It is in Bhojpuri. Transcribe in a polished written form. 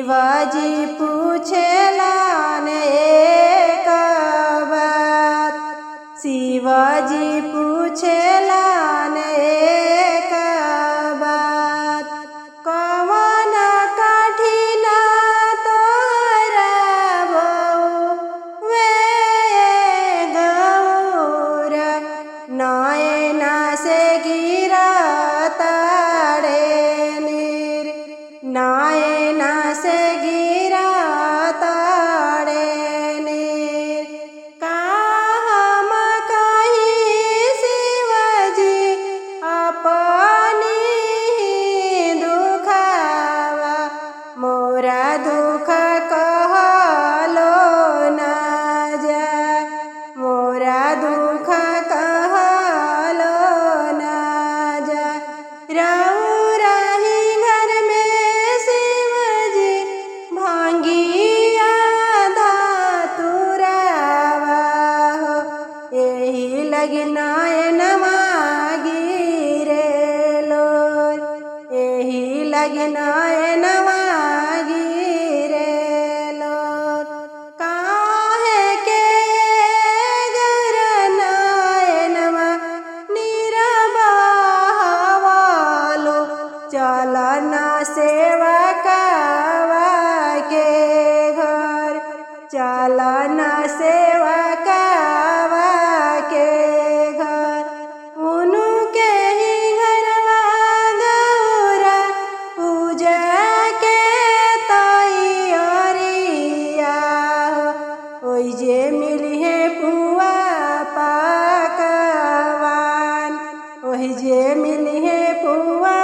शिवाजी पूछेलान एक बात, शिवाजी पूछेलान एक बात, कवन कठिन तोहरा बउवे गौर, नयना से गिरतारे नीर, नयना से गिरतारे नीर। का हम कहीं शिवजी अपनी दुखवा, मोरा दुख कहलो न जाए, मोरा दुख कहलो न जाए। रउरा ही घर में शिवजी भांगिया धतुरवा हो, एही लगी नयनमा गिरेलोर, एही लगी नयनमा गिरेलोर। काहे के गर नयनमा निरबहवालो, चलना सेवकवा के घर, चलना सेवकवा के घर। उनके ही घरवा गौरा पूजा के तैयारिया हो, ओई जे मिलिहे पुआ पकवान, ओही जे मिलिहे पुआ